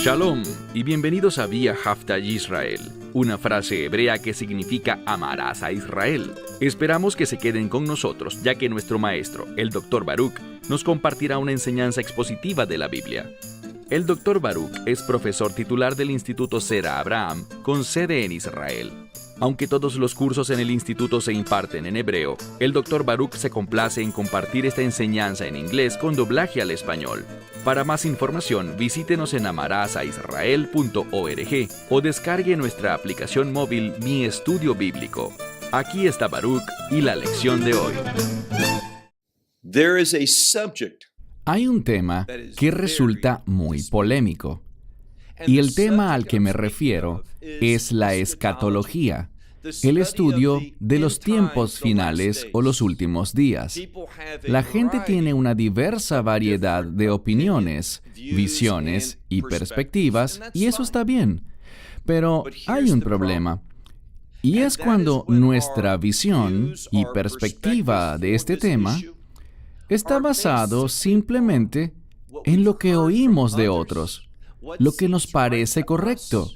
Shalom y bienvenidos a Vía Haftaj Israel, una frase hebrea que significa amarás a Israel. Esperamos que se queden con nosotros, ya que nuestro maestro, el Dr. Baruch, nos compartirá una enseñanza expositiva de la Biblia. El Dr. Baruch es profesor titular del Instituto Zera Abraham, con sede en Israel. Aunque todos los cursos en el instituto se imparten en hebreo, el Dr. Baruch se complace en compartir esta enseñanza en inglés con doblaje al español. Para más información, visítenos en amarasaisrael.org o descargue nuestra aplicación móvil Mi Estudio Bíblico. Aquí está Baruch y la lección de hoy. Hay un tema que resulta muy polémico. Y el tema al que me refiero es la escatología, el estudio de los tiempos finales o los últimos días. La gente tiene una diversa variedad de opiniones, visiones y perspectivas, y eso está bien. Pero hay un problema. Y es cuando nuestra visión y perspectiva de este tema está basado simplemente en lo que oímos de otros, lo que nos parece correcto,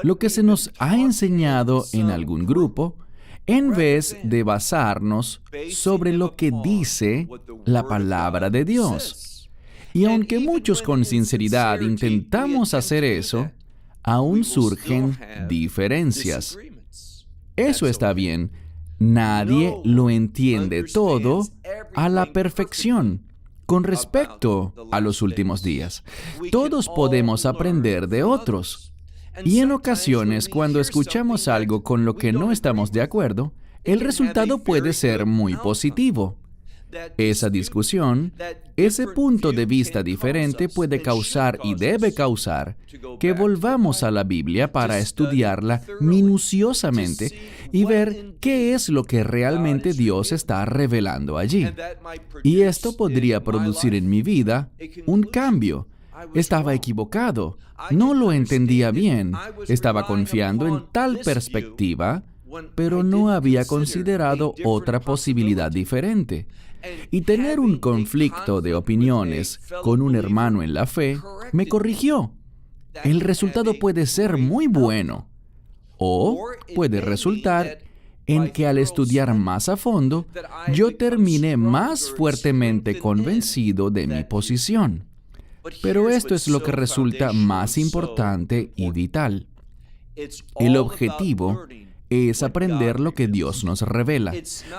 lo que se nos ha enseñado en algún grupo, en vez de basarnos sobre lo que dice la palabra de Dios. Y aunque muchos con sinceridad intentamos hacer eso, aún surgen diferencias. Eso está bien. Nadie lo entiende todo a la perfección con respecto a los últimos días. Todos podemos aprender de otros. Y en ocasiones, cuando escuchamos algo con lo que no estamos de acuerdo, el resultado puede ser muy positivo. Esa discusión, ese punto de vista diferente puede causar y debe causar que volvamos a la Biblia para estudiarla minuciosamente y ver qué es lo que realmente Dios está revelando allí. Y esto podría producir en mi vida un cambio. Estaba equivocado, no lo entendía bien, estaba confiando en tal perspectiva, pero no había considerado otra posibilidad diferente. Y tener un conflicto de opiniones con un hermano en la fe me corrigió. El resultado puede ser muy bueno, o puede resultar en que al estudiar más a fondo, yo termine más fuertemente convencido de mi posición. Pero esto es lo que resulta más importante y vital. El objetivo es aprender lo que Dios nos revela.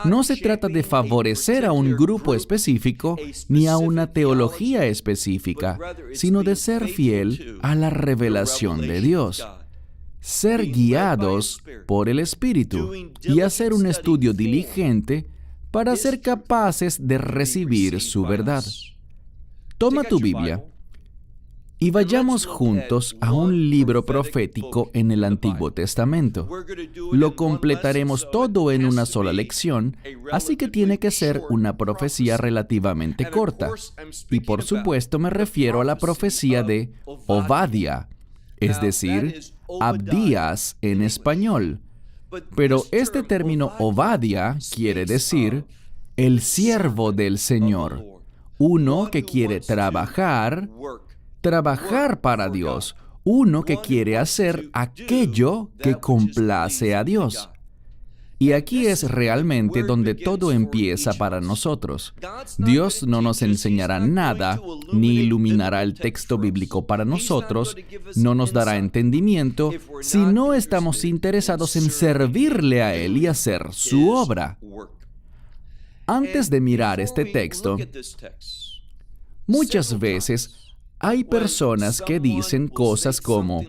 No se trata de favorecer a un grupo específico ni a una teología específica, sino de ser fiel a la revelación de Dios. Ser guiados por el Espíritu y hacer un estudio diligente para ser capaces de recibir su verdad. Toma tu Biblia y vayamos juntos a un libro profético en el Antiguo Testamento. Lo completaremos todo en una sola lección, así que tiene que ser una profecía relativamente corta. Y por supuesto me refiero a la profecía de Obadiah, es decir, Abdías en español. Pero este término Obadiah quiere decir el siervo del Señor, uno que quiere trabajar para Dios, uno que quiere hacer aquello que complace a Dios. Y aquí es realmente donde todo empieza para nosotros. Dios no nos enseñará nada, ni iluminará el texto bíblico para nosotros, no nos dará entendimiento, si no estamos interesados en servirle a Él y hacer su obra. Antes de mirar este texto, muchas veces hay personas que dicen cosas como: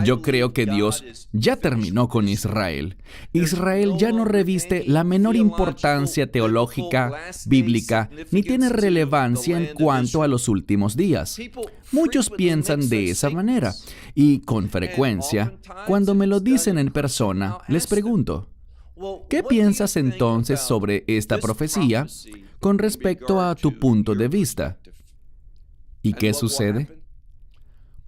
yo creo que Dios ya terminó con Israel. Israel ya no reviste la menor importancia teológica, bíblica, ni tiene relevancia en cuanto a los últimos días. Muchos piensan de esa manera, y con frecuencia, cuando me lo dicen en persona, les pregunto: ¿qué piensas entonces sobre esta profecía con respecto a tu punto de vista? ¿Y qué sucede?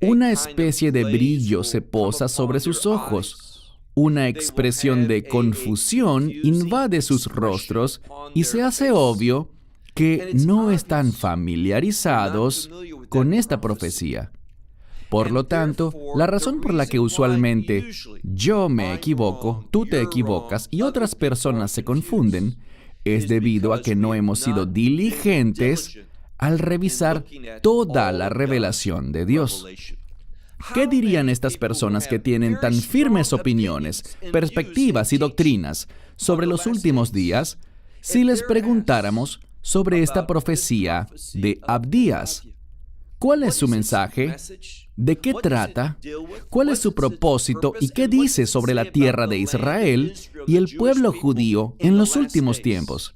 Una especie de brillo se posa sobre sus ojos. Una expresión de confusión invade sus rostros y se hace obvio que no están familiarizados con esta profecía. Por lo tanto, la razón por la que usualmente yo me equivoco, tú te equivocas y otras personas se confunden, es debido a que no hemos sido diligentes al revisar toda la revelación de Dios. ¿Qué dirían estas personas que tienen tan firmes opiniones, perspectivas y doctrinas sobre los últimos días si les preguntáramos sobre esta profecía de Abdías? ¿Cuál es su mensaje? ¿De qué trata? ¿Cuál es su propósito y qué dice sobre la tierra de Israel y el pueblo judío en los últimos tiempos?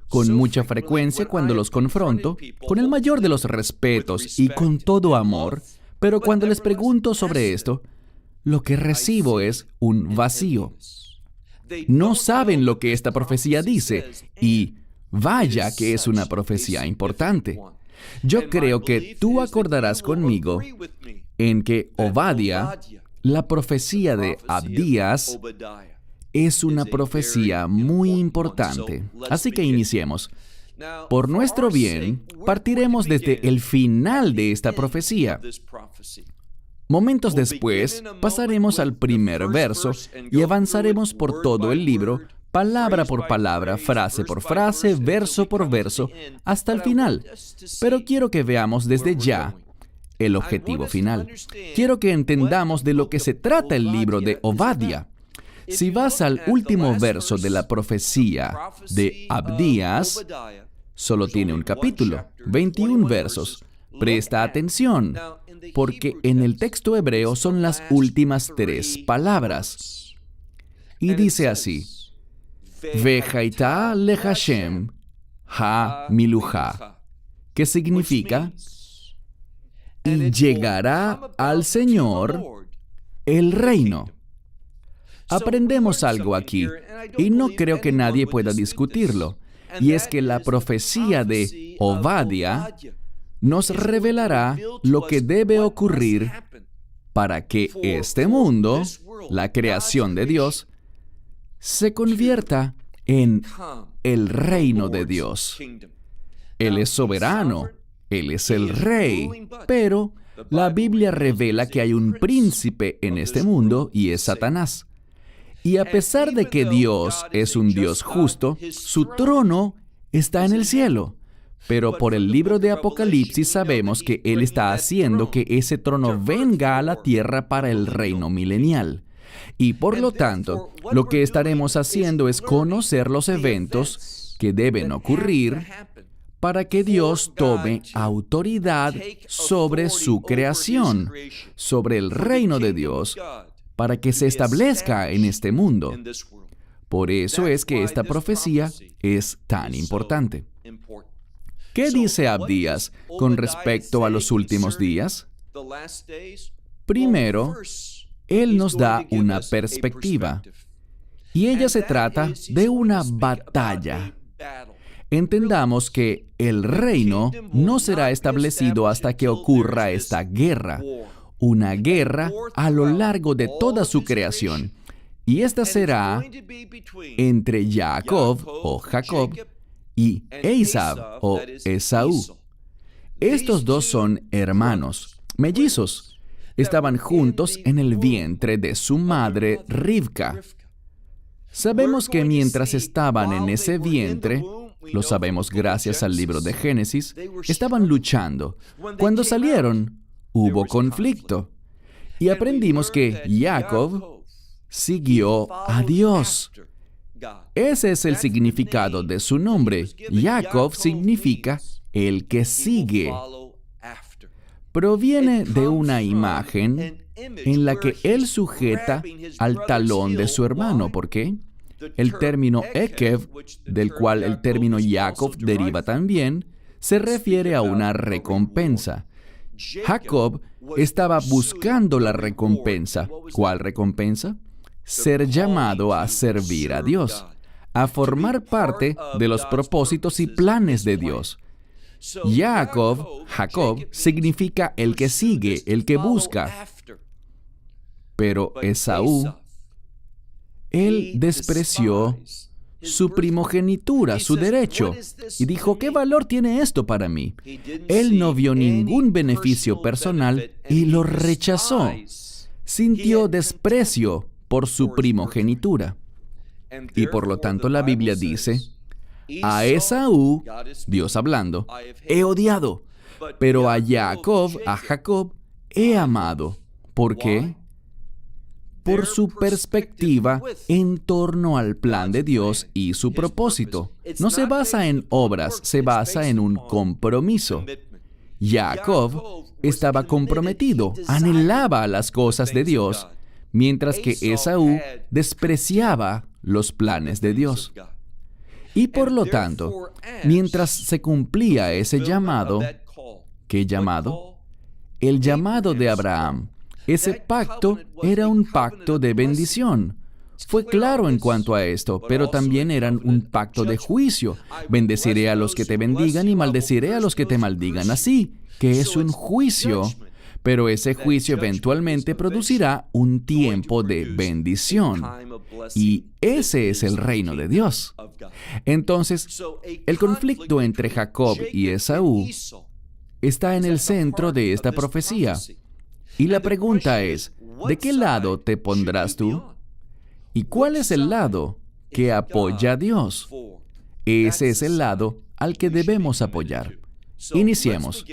Con mucha frecuencia, cuando los confronto, con el mayor de los respetos y con todo amor, pero cuando les pregunto sobre esto, lo que recibo es un vacío. No saben lo que esta profecía dice, y vaya que es una profecía importante. Yo creo que tú acordarás conmigo en que Obadiah, la profecía de Abdías, es una profecía muy importante. Así que iniciemos. Por nuestro bien, partiremos desde el final de esta profecía. Momentos después, pasaremos al primer verso y avanzaremos por todo el libro, palabra por palabra, frase por frase, verso por verso, hasta el final. Pero quiero que veamos desde ya el objetivo final. Quiero que entendamos de lo que se trata el libro de Obadiah. Si vas al último verso de la profecía de Abdías, solo tiene un capítulo, 21 versos. Presta atención, porque en el texto hebreo son las últimas 3 palabras. Y dice así: Vehaita le Hashem ha miluja, que significa: y llegará al Señor el reino. Aprendemos algo aquí, y no creo que nadie pueda discutirlo, y es que la profecía de Obadiah nos revelará lo que debe ocurrir para que este mundo, la creación de Dios, se convierta en el reino de Dios. Él es soberano, Él es el rey, pero la Biblia revela que hay un príncipe en este mundo y es Satanás. Y a pesar de que Dios es un Dios justo, su trono está en el cielo. Pero por el libro de Apocalipsis sabemos que Él está haciendo que ese trono venga a la tierra para el reino milenial. Y por lo tanto, lo que estaremos haciendo es conocer los eventos que deben ocurrir para que Dios tome autoridad sobre su creación, sobre el reino de Dios, para que se establezca en este mundo. Por eso es que esta profecía es tan importante. ¿Qué dice Abdías con respecto a los últimos días? Primero, él nos da una perspectiva, y ella se trata de una batalla. Entendamos que el reino no será establecido hasta que ocurra esta guerra, una guerra a lo largo de toda su creación. Y esta será entre Jacob o Jacob y Esab o Esaú. Estos dos son hermanos, mellizos. Estaban juntos en el vientre de su madre Rivka. Sabemos que mientras estaban en ese vientre, lo sabemos gracias al libro de Génesis, estaban luchando. Cuando salieron, hubo conflicto. Y aprendimos que Jacob siguió a Dios. Ese es el significado de su nombre. Jacob significa el que sigue. Proviene de una imagen en la que él sujeta al talón de su hermano. ¿Por qué? El término Ekev, del cual el término Jacob deriva también, se refiere a una recompensa. Jacob estaba buscando la recompensa. ¿Cuál recompensa? Ser llamado a servir a Dios, a formar parte de los propósitos y planes de Dios. Jacob significa el que sigue, el que busca. Pero Esaú, él despreció su primogenitura, su derecho, y dijo, ¿qué valor tiene esto para mí? Él no vio ningún beneficio personal y lo rechazó. Sintió desprecio por su primogenitura. Y por lo tanto la Biblia dice, a Esaú, Dios hablando, he odiado, pero a Jacob, he amado. ¿Por qué? Por su perspectiva en torno al plan de Dios y su propósito. No se basa en obras, se basa en un compromiso. Jacob estaba comprometido, anhelaba las cosas de Dios, mientras que Esaú despreciaba los planes de Dios. Y por lo tanto, mientras se cumplía ese llamado, ¿qué llamado? El llamado de Abraham. Ese pacto era un pacto de bendición. Fue claro en cuanto a esto, pero también eran un pacto de juicio. Bendeciré a los que te bendigan y maldeciré a los que te maldigan. Así que es un juicio, pero ese juicio eventualmente producirá un tiempo de bendición. Y ese es el reino de Dios. Entonces, el conflicto entre Jacob y Esaú está en el centro de esta profecía. Y la pregunta es, ¿de qué lado te pondrás tú? ¿Y cuál es el lado que apoya a Dios? Ese es el lado al que debemos apoyar. Iniciemos.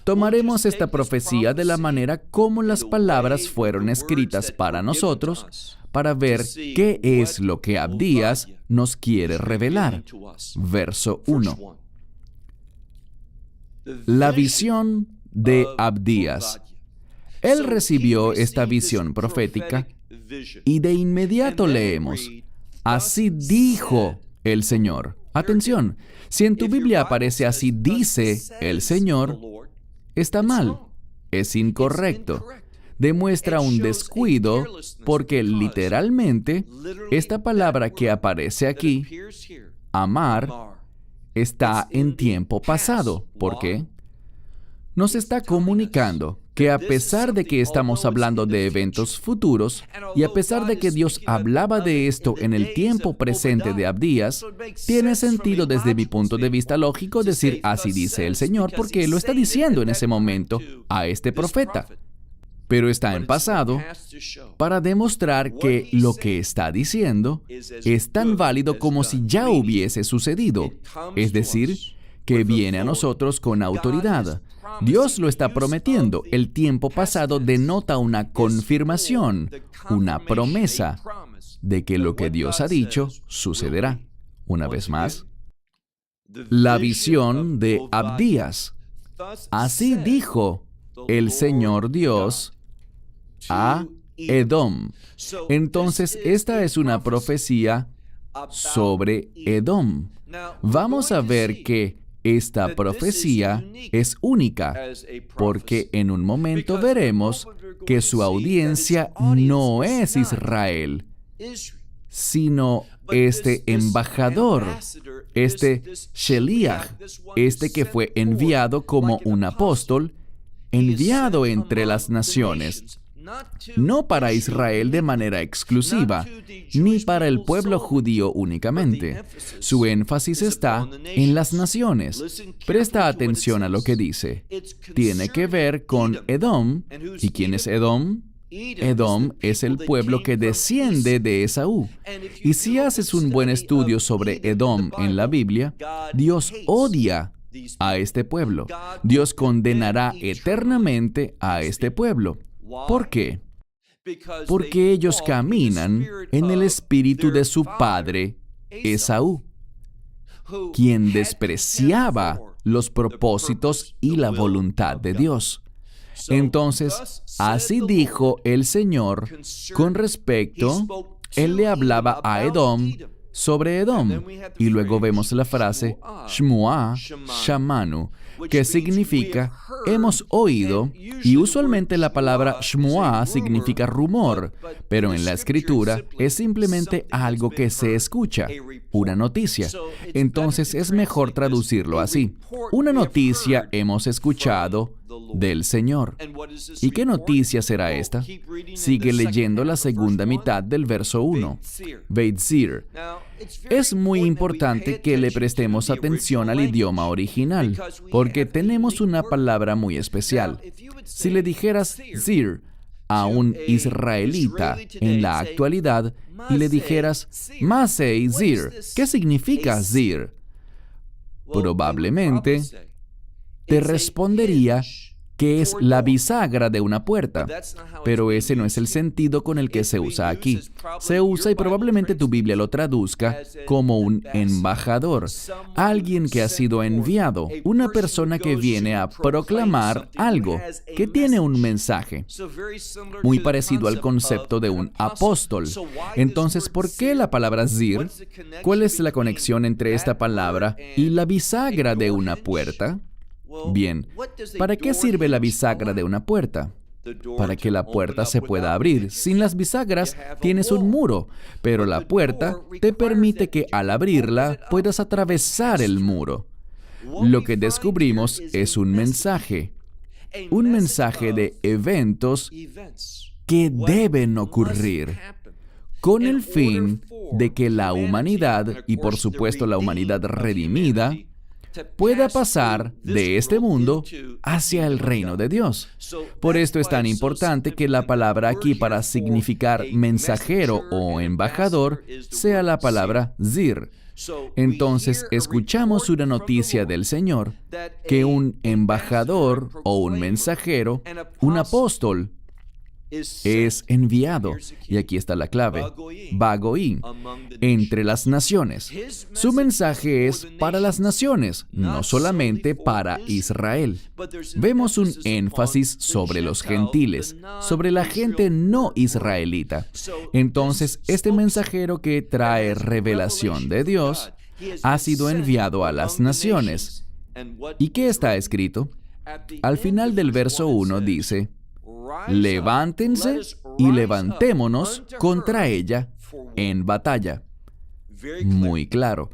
Tomaremos esta profecía de la manera como las palabras fueron escritas para nosotros, para ver qué es lo que Abdías nos quiere revelar. Verso 1. La visión de Abdías. Él recibió esta visión profética y de inmediato leemos, así dijo el Señor. Atención, si en tu Biblia aparece así dice el Señor, está mal, es incorrecto. Demuestra un descuido porque literalmente esta palabra que aparece aquí, amar, está en tiempo pasado. ¿Por qué? Nos está comunicando que a pesar de que estamos hablando de eventos futuros y a pesar de que Dios hablaba de esto en el tiempo presente de Abdías, tiene sentido desde mi punto de vista lógico decir así dice el Señor porque Él lo está diciendo en ese momento a este profeta. Pero está en pasado para demostrar que lo que está diciendo es tan válido como si ya hubiese sucedido, es decir, que viene a nosotros con autoridad. Dios lo está prometiendo. El tiempo pasado denota una confirmación, una promesa de que lo que Dios ha dicho sucederá. Una vez más, la visión de Abdías. Así dijo el Señor Dios a Edom. Entonces, esta es una profecía sobre Edom. Vamos a ver que esta profecía es única, porque en un momento veremos que su audiencia no es Israel, sino este embajador, este Sheliach, este que fue enviado como un apóstol, enviado entre las naciones, no para Israel de manera exclusiva, ni para el pueblo judío únicamente. Su énfasis está en las naciones. Presta atención a lo que dice. Tiene que ver con Edom. ¿Y quién es Edom? Edom es el pueblo que desciende de Esaú. Y si haces un buen estudio sobre Edom en la Biblia, Dios odia a este pueblo. Dios condenará eternamente a este pueblo. ¿Por qué? Porque ellos caminan en el espíritu de su padre, Esaú, quien despreciaba los propósitos y la voluntad de Dios. Entonces, así dijo el Señor con respecto, Él le hablaba a Edom sobre Edom. Y luego vemos la frase Shmuá Shamanu, que significa hemos oído, y usualmente la palabra Shmuá significa rumor, pero en la Escritura es simplemente algo que se escucha, una noticia. Entonces es mejor traducirlo así. Una noticia hemos escuchado del Señor. ¿Y qué noticia será esta? Sigue leyendo la segunda mitad del verso 1. Beitzir. Es muy importante que le prestemos atención al idioma original, porque tenemos una palabra muy especial. Si le dijeras zir a un israelita en la actualidad y le dijeras Masei zir, ¿qué significa zir? Probablemente te respondería que es la bisagra de una puerta, pero ese no es el sentido con el que se usa aquí. Se usa y probablemente tu Biblia lo traduzca como un embajador, alguien que ha sido enviado, una persona que viene a proclamar algo, que tiene un mensaje, muy parecido al concepto de un apóstol. Entonces, ¿por qué la palabra zir? ¿Cuál es la conexión entre esta palabra y la bisagra de una puerta? Bien, ¿para qué sirve la bisagra de una puerta? Para que la puerta se pueda abrir. Sin las bisagras tienes un muro, pero la puerta te permite que al abrirla puedas atravesar el muro. Lo que descubrimos es un mensaje de eventos que deben ocurrir con el fin de que la humanidad, y por supuesto la humanidad redimida, pueda pasar de este mundo hacia el reino de Dios. Por esto es tan importante que la palabra aquí para significar mensajero o embajador sea la palabra zir. Entonces escuchamos una noticia del Señor, que un embajador o un mensajero, un apóstol, es enviado, y aquí está la clave, Bagoim, entre las naciones. Su mensaje es para las naciones, no solamente para Israel. Vemos un énfasis sobre los gentiles, sobre la gente no israelita. Entonces, este mensajero que trae revelación de Dios ha sido enviado a las naciones. ¿Y qué está escrito? Al final del verso 1 dice: levántense y levantémonos contra ella en batalla. Muy claro.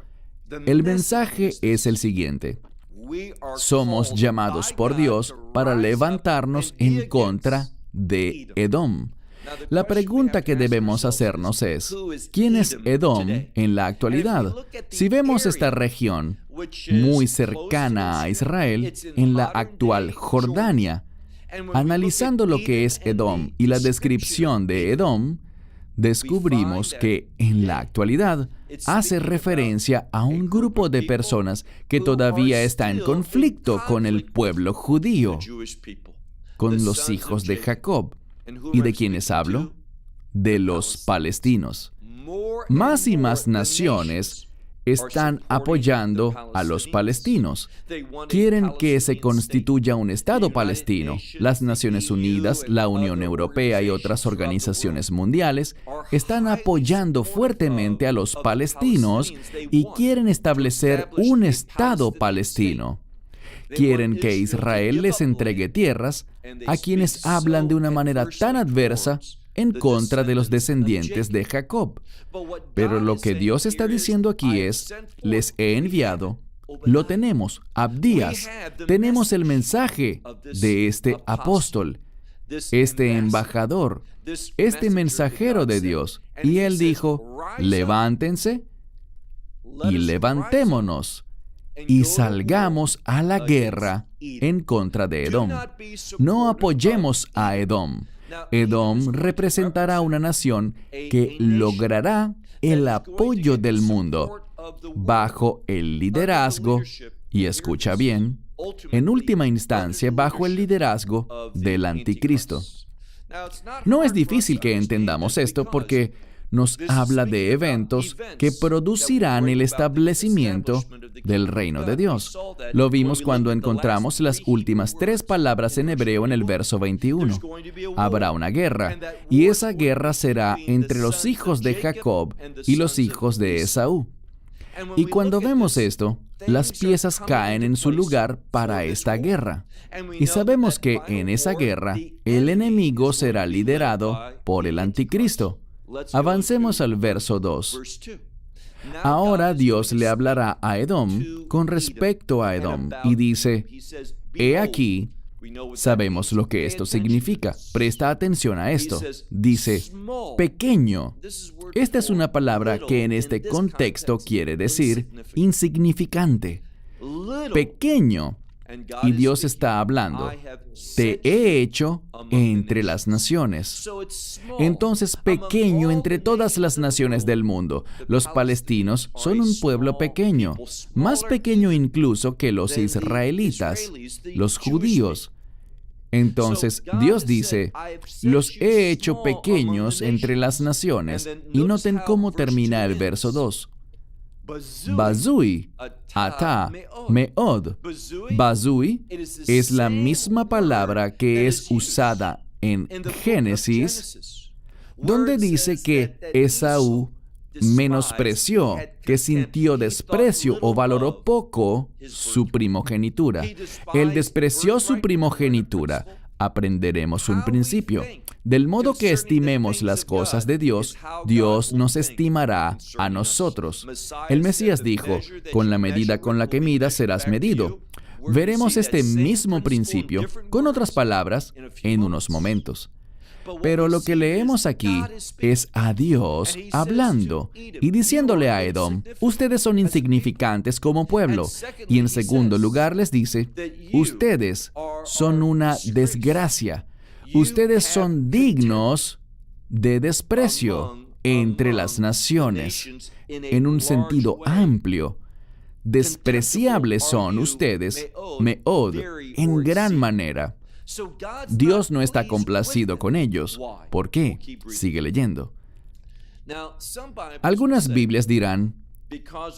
El mensaje es el siguiente: somos llamados por Dios para levantarnos en contra de Edom. La pregunta que debemos hacernos es, ¿quién es Edom en la actualidad? Si vemos esta región muy cercana a Israel, en la actual Jordania, analizando lo que es Edom y la descripción de Edom, descubrimos que en la actualidad hace referencia a un grupo de personas que todavía está en conflicto con el pueblo judío, con los hijos de Jacob. ¿Y de quiénes hablo? De los palestinos. Más y más naciones están apoyando a los palestinos. Quieren que se constituya un Estado palestino. Las Naciones Unidas, la Unión Europea y otras organizaciones mundiales están apoyando fuertemente a los palestinos y quieren establecer un Estado palestino. Quieren que Israel les entregue tierras a quienes hablan de una manera tan adversa en contra de los descendientes de Jacob. Pero lo que Dios está diciendo aquí es: les he enviado, lo tenemos, Abdías, tenemos el mensaje de este apóstol, este embajador, este mensajero de Dios. Y él dijo: levántense y levantémonos y salgamos a la guerra en contra de Edom. No apoyemos a Edom. Edom representará una nación que logrará el apoyo del mundo bajo el liderazgo, y escucha bien, en última instancia bajo el liderazgo del anticristo. No es difícil que entendamos esto porque nos habla de eventos que producirán el establecimiento del reino de Dios. Lo vimos cuando encontramos las últimas 3 palabras en hebreo en el verso 21. Habrá una guerra, y esa guerra será entre los hijos de Jacob y los hijos de Esaú. Y cuando vemos esto, las piezas caen en su lugar para esta guerra. Y sabemos que en esa guerra, el enemigo será liderado por el anticristo. Avancemos al verso 2. Ahora Dios le hablará a Edom con respecto a Edom y dice: he aquí, Sabemos lo que esto significa. Presta atención a esto. Dice, pequeño. Esta es una palabra que en este contexto quiere decir insignificante. Pequeño. Y Dios está hablando, te he hecho entre las naciones. Entonces, pequeño entre todas las naciones del mundo. Los palestinos son un pueblo pequeño, más pequeño incluso que los israelitas, los judíos. Entonces, Dios dice, los he hecho pequeños entre las naciones. Y noten cómo termina el verso 2. Bazui, ata, meod. Bazui es la misma palabra que es usada en Génesis, donde dice que Esaú menospreció, que sintió desprecio o valoró poco su primogenitura. Él despreció su primogenitura. Aprenderemos un principio. Del modo que estimemos las cosas de Dios, Dios nos estimará a nosotros. El Mesías dijo, con la medida con la que midas serás medido. Veremos este mismo principio, con otras palabras, en unos momentos. Pero lo que leemos aquí es a Dios hablando y diciéndole a Edom, ustedes son insignificantes como pueblo. Y en segundo lugar les dice, ustedes son una desgracia. Ustedes son dignos de desprecio entre las naciones, en un sentido amplio. Despreciables son ustedes, meod, en gran manera. Dios no está complacido con ellos. ¿Por qué? Sigue leyendo. Algunas Biblias dirán,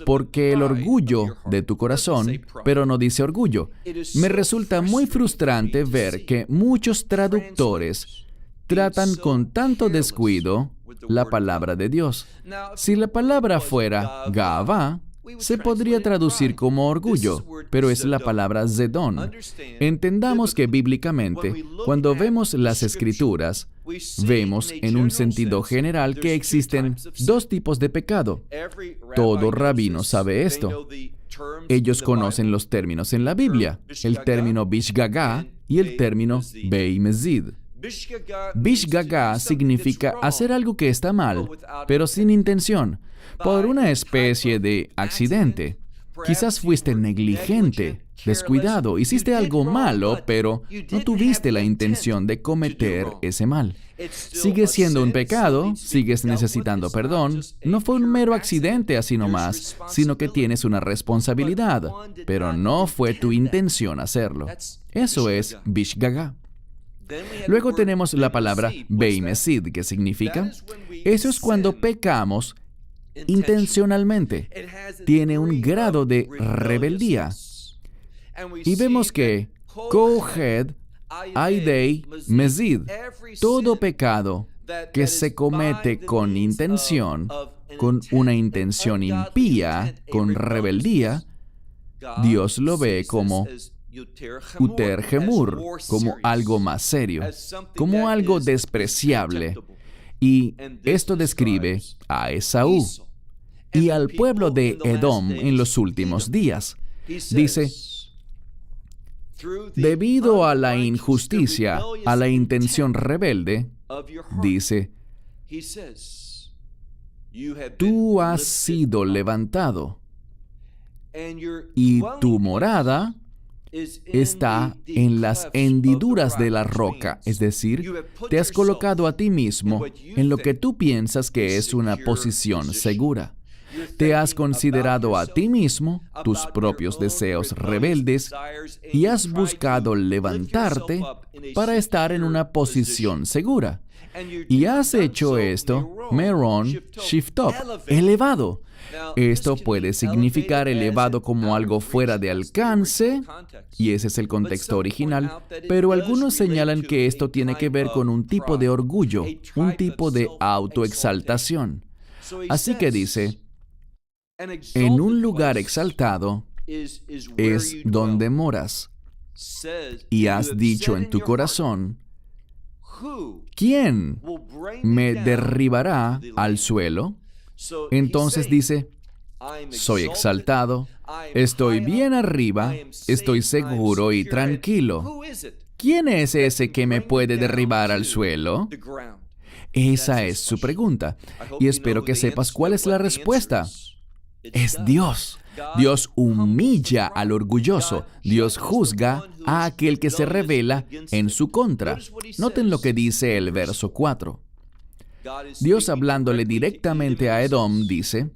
porque el orgullo de tu corazón, pero no dice orgullo. Me resulta muy frustrante ver que muchos traductores tratan con tanto descuido la palabra de Dios. Si la palabra fuera Gavá, se podría traducir como orgullo, pero es la palabra zedón. Entendamos que bíblicamente, cuando vemos las Escrituras, vemos en un sentido general que existen dos tipos de pecado. Todo rabino sabe esto. Ellos conocen los términos en la Biblia, el término bishgagá y el término beimezid. Bishgagá significa hacer algo que está mal, pero sin intención, por una especie de accidente. Quizás fuiste negligente, descuidado, hiciste algo malo, pero no tuviste la intención de cometer ese mal. Sigue siendo un pecado, sigues necesitando perdón. No fue un mero accidente así nomás, sino que tienes una responsabilidad, pero no fue tu intención hacerlo. Eso es bishgagá. Luego tenemos la palabra beimezid, que significa, eso es cuando pecamos intencionalmente. Tiene un grado de rebeldía. Y vemos que kohed, aidei, mezid, todo pecado que se comete con intención, con una intención impía, con rebeldía, Dios lo ve como uter gemur, como algo más serio, como algo despreciable. Y esto describe a Esaú y al pueblo de Edom en los últimos días. Dice, debido a la injusticia, a la intención rebelde, dice, tú has sido levantado y tu morada está en las hendiduras de la roca, es decir, te has colocado a ti mismo en lo que tú piensas que es una posición segura. Te has considerado a ti mismo, tus propios deseos rebeldes, y has buscado levantarte para estar en una posición segura. Y has hecho esto, meron, shiftop, elevado. Esto puede significar elevado como algo fuera de alcance, y ese es el contexto original, pero algunos señalan que esto tiene que ver con un tipo de orgullo, un tipo de autoexaltación. Así que dice, en un lugar exaltado es donde moras, y has dicho en tu corazón, ¿quién me derribará al suelo? Entonces dice, soy exaltado, estoy bien arriba, estoy seguro y tranquilo. ¿quién es ese que me puede derribar al suelo? Esa es su pregunta. Y espero que sepas cuál es la respuesta. Es Dios. Dios humilla al orgulloso. Dios juzga a aquel que se revela en su contra. Noten lo que dice el verso 4. Dios, hablándole directamente a Edom, dice: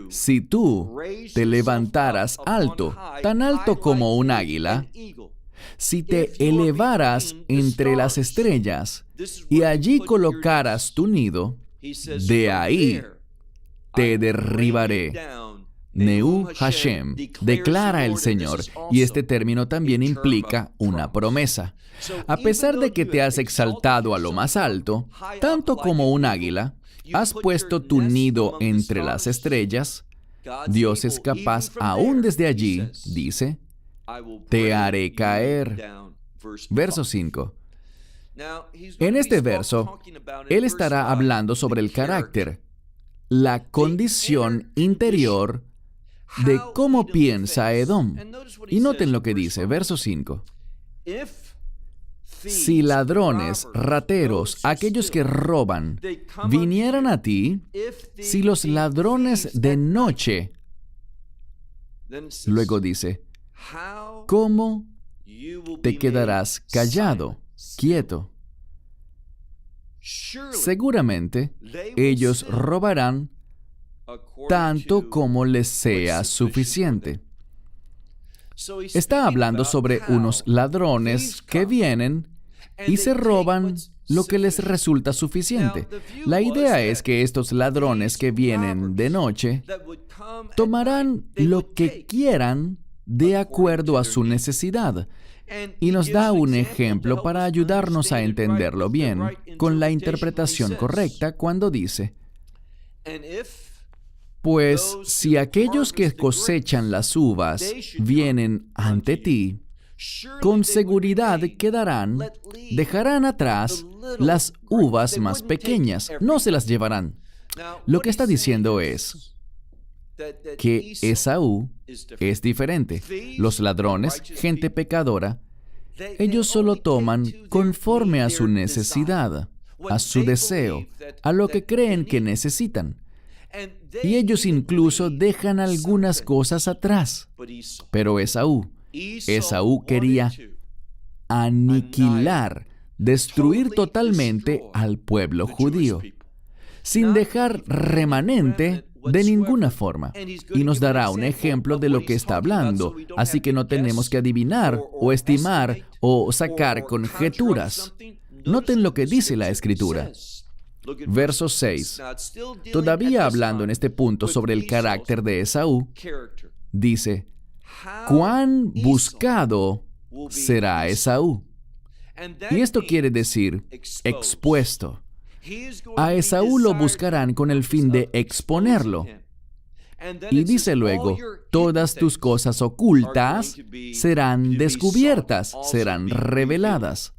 si tú te levantaras alto, tan alto como un águila, si te elevaras entre las estrellas y allí colocaras tu nido, de ahí te derribaré. Neu Hashem, declara el Señor, y este término también implica una promesa. A pesar de que te has exaltado a lo más alto, tanto como un águila, has puesto tu nido entre las estrellas, Dios es capaz, aún desde allí, dice, te haré caer. Verso 5. En este verso, Él estará hablando sobre el carácter, la condición interior de cómo piensa Edom. Y noten lo que dice, verso 5. Si ladrones, rateros, aquellos que roban, vinieran a ti, si los ladrones de noche, luego dice, ¿cómo te quedarás callado, quieto? Seguramente ellos robarán tanto como les sea suficiente. Está hablando sobre unos ladrones que vienen y se roban lo que les resulta suficiente. La idea es que estos ladrones que vienen de noche tomarán lo que quieran de acuerdo a su necesidad. Y nos da un ejemplo para ayudarnos a entenderlo bien, con la interpretación correcta, cuando dice: pues si aquellos que cosechan las uvas vienen ante ti, con seguridad quedarán, dejarán atrás las uvas más pequeñas, no se las llevarán. Lo que está diciendo es que Esaú es diferente. Los ladrones, gente pecadora, ellos solo toman conforme a su necesidad, a su deseo, a lo que creen que necesitan. Y ellos incluso dejan algunas cosas atrás. Pero Esaú quería aniquilar, destruir totalmente al pueblo judío, sin dejar remanente de ninguna forma. Y nos dará un ejemplo de lo que está hablando, así que no tenemos que adivinar o estimar o sacar conjeturas. Noten lo que dice la Escritura. Verso 6. Todavía hablando en este punto sobre el carácter de Esaú, dice: cuán buscado será Esaú. Y esto quiere decir expuesto. A Esaú lo buscarán con el fin de exponerlo. Y dice luego: todas tus cosas ocultas serán descubiertas, serán reveladas.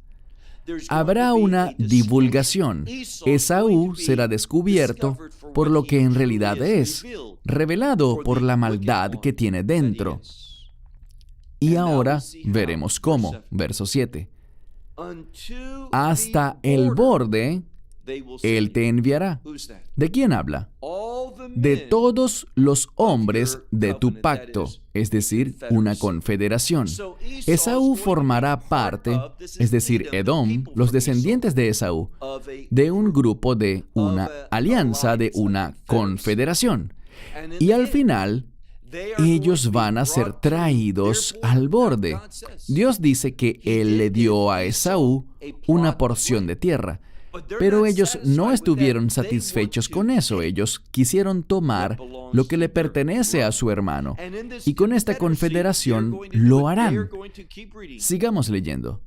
Habrá una divulgación. Esaú será descubierto por lo que en realidad es, revelado por la maldad que tiene dentro. Y ahora veremos cómo. Verso 7. Hasta el borde Él te enviará. ¿De quién habla? De todos los hombres de tu pacto, es decir, una confederación. Esaú formará parte, es decir, Edom, los descendientes de Esaú, de un grupo, de una alianza, de una confederación. Y al final, ellos van a ser traídos al borde. Dios dice que Él le dio a Esaú una porción de tierra. Pero ellos no estuvieron satisfechos con eso. Ellos quisieron tomar lo que le pertenece a su hermano. Y con esta confederación lo harán. Sigamos leyendo.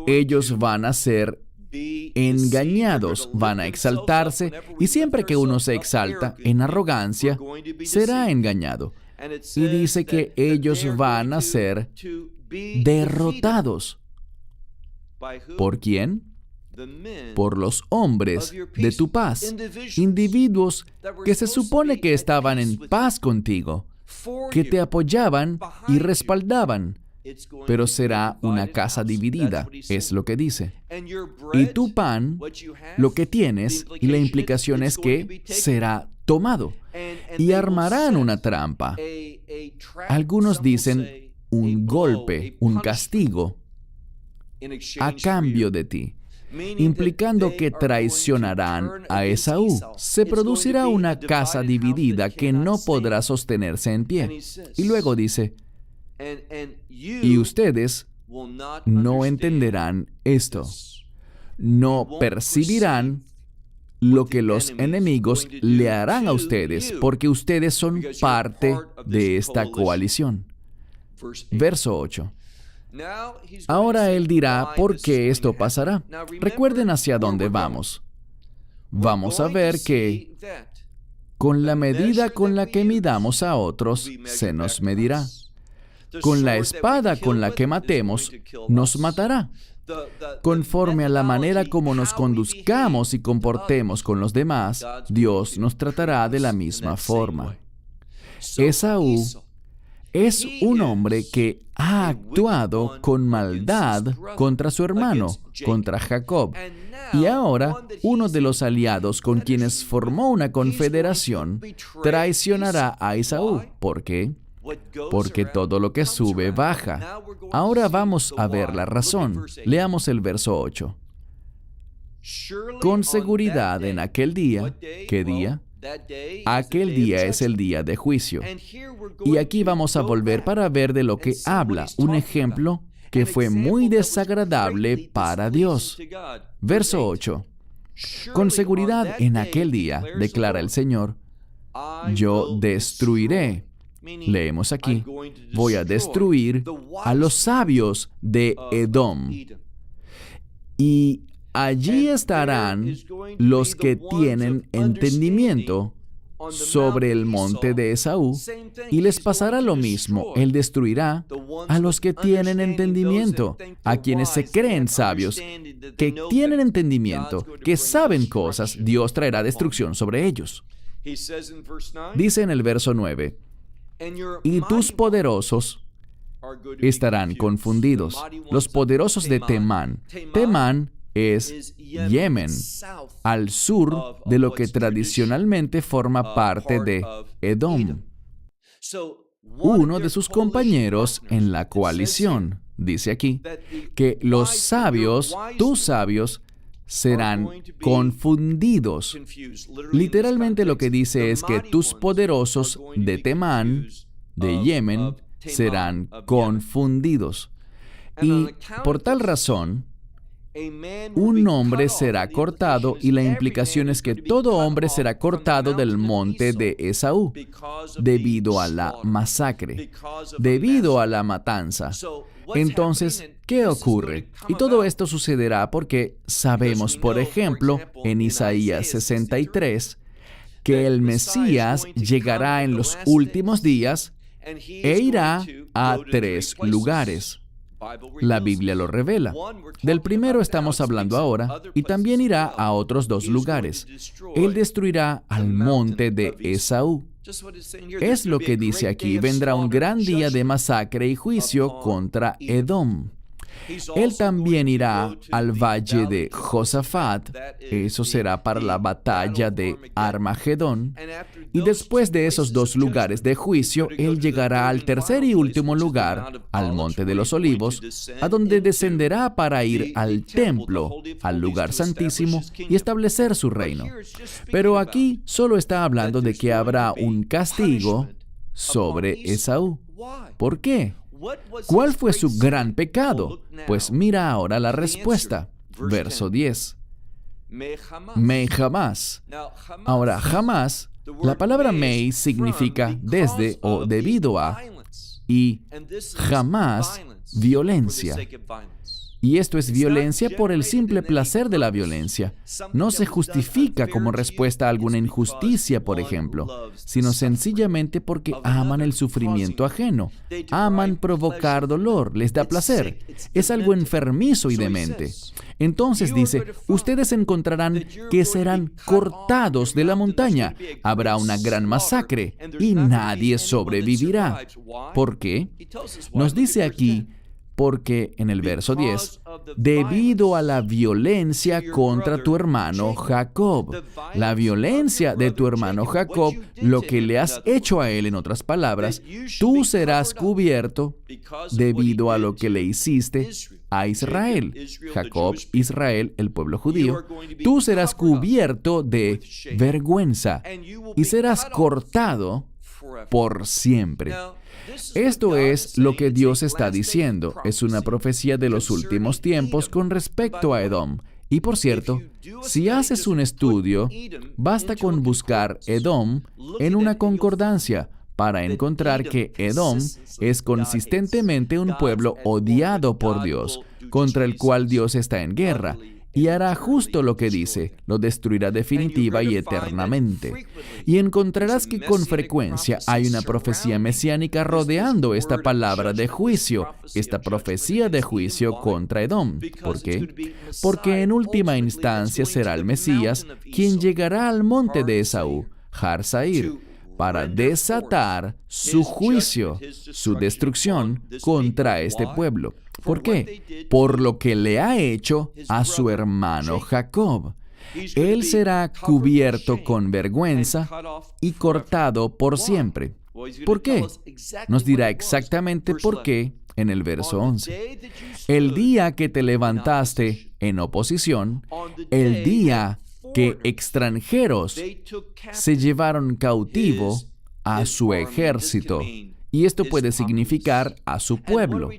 Ellos van a ser engañados, van a exaltarse, y siempre que uno se exalta en arrogancia, será engañado. Y dice que ellos van a ser derrotados. ¿Por quién? Por los hombres de tu paz, individuos que se supone que estaban en paz contigo, que te apoyaban y respaldaban, pero será una casa dividida, es lo que dice. Y tu pan, lo que tienes, y la implicación es que será tomado, y armarán una trampa. Algunos dicen un golpe, un castigo, a cambio de ti, implicando que traicionarán a Esaú. Se producirá una casa dividida que no podrá sostenerse en pie. Y luego dice, y ustedes no entenderán esto, no percibirán lo que los enemigos le harán a ustedes, porque ustedes son parte de esta coalición. Verso 8. Ahora él dirá por qué esto pasará. Recuerden hacia dónde vamos. Vamos a ver que con la medida con la que midamos a otros, se nos medirá. Con la espada con la que matemos, nos matará. Conforme a la manera como nos conduzcamos y comportemos con los demás, Dios nos tratará de la misma forma. Esaú es un hombre que ha actuado con maldad contra su hermano, contra Jacob. Y ahora, uno de los aliados con quienes formó una confederación traicionará a Esaú. ¿Por qué? Porque todo lo que sube baja. Ahora vamos a ver la razón. Leamos el verso 8. Con seguridad en aquel día, ¿qué día? Aquel día es el día de juicio. Y aquí vamos a volver para ver de lo que habla, un ejemplo que fue muy desagradable para Dios. Verso 8. Con seguridad en aquel día, declara el Señor, yo destruiré. Leemos aquí, voy a destruir a los sabios de Edom. Y allí estarán los que tienen entendimiento sobre el monte de Esaú, y les pasará lo mismo. Él destruirá a los que tienen entendimiento, a quienes se creen sabios, que tienen entendimiento, que saben cosas. Dios traerá destrucción sobre ellos. Dice en el verso 9, y tus poderosos estarán confundidos. Los poderosos de Temán. Temán es Yemen, al sur de lo que tradicionalmente forma parte de Edom. Uno de sus compañeros en la coalición, dice aquí, que los sabios, tus sabios, serán confundidos. Literalmente lo que dice es que tus poderosos de Temán, de Yemen, serán confundidos. Y por tal razón, un hombre será cortado, y la implicación es que todo hombre será cortado del monte de Esaú, debido a la masacre, debido a la matanza. Entonces, ¿qué ocurre? Y todo esto sucederá porque sabemos, por ejemplo, en Isaías 63, que el Mesías llegará en los últimos días e irá a 3 lugares. La Biblia lo revela. Del primero estamos hablando ahora, y también irá a otros 2 lugares. Él destruirá al monte de Esaú. Es lo que dice aquí, vendrá un gran día de masacre y juicio contra Edom. Él también irá al valle de Josafat, eso será para la batalla de Armagedón, y después de esos 2 lugares de juicio, él llegará al tercer y último lugar, al Monte de los Olivos, a donde descenderá para ir al templo, al lugar santísimo, y establecer su reino. Pero aquí solo está hablando de que habrá un castigo sobre Esaú. ¿Por qué? ¿Cuál fue su gran pecado? Pues mira ahora la respuesta. Verso 10. Mei jamás. Ahora, jamás, la palabra mei significa desde o debido a, y jamás, violencia. Y esto es violencia por el simple placer de la violencia. No se justifica como respuesta a alguna injusticia, por ejemplo, sino sencillamente porque aman el sufrimiento ajeno. Aman provocar dolor, les da placer. Es algo enfermizo y demente. Entonces dice, ustedes encontrarán que serán cortados de la montaña. Habrá una gran masacre y nadie sobrevivirá. ¿Por qué? Nos dice aquí, porque en el verso 10, debido a la violencia contra tu hermano Jacob. La violencia de tu hermano Jacob, lo que le has hecho a él, en otras palabras, tú serás cubierto debido a lo que le hiciste a Israel. Jacob, Israel, el pueblo judío. Tú serás cubierto de vergüenza y serás cortado por siempre. Esto es lo que Dios está diciendo. Es una profecía de los últimos tiempos con respecto a Edom. Y por cierto, si haces un estudio, basta con buscar Edom en una concordancia para encontrar que Edom es consistentemente un pueblo odiado por Dios, contra el cual Dios está en guerra. Y hará justo lo que dice, lo destruirá definitiva y eternamente. Y encontrarás que con frecuencia hay una profecía mesiánica rodeando esta palabra de juicio, esta profecía de juicio contra Edom. ¿Por qué? Porque en última instancia será el Mesías quien llegará al monte de Esaú, Har Sair, para desatar su juicio, su destrucción contra este pueblo. ¿Por qué? Por lo que le ha hecho a su hermano Jacob. Él será cubierto con vergüenza y cortado por siempre. ¿Por qué? Nos dirá exactamente por qué en el verso 11. El día que te levantaste en oposición, el día que extranjeros se llevaron cautivo a su ejército. Y esto puede significar a su pueblo.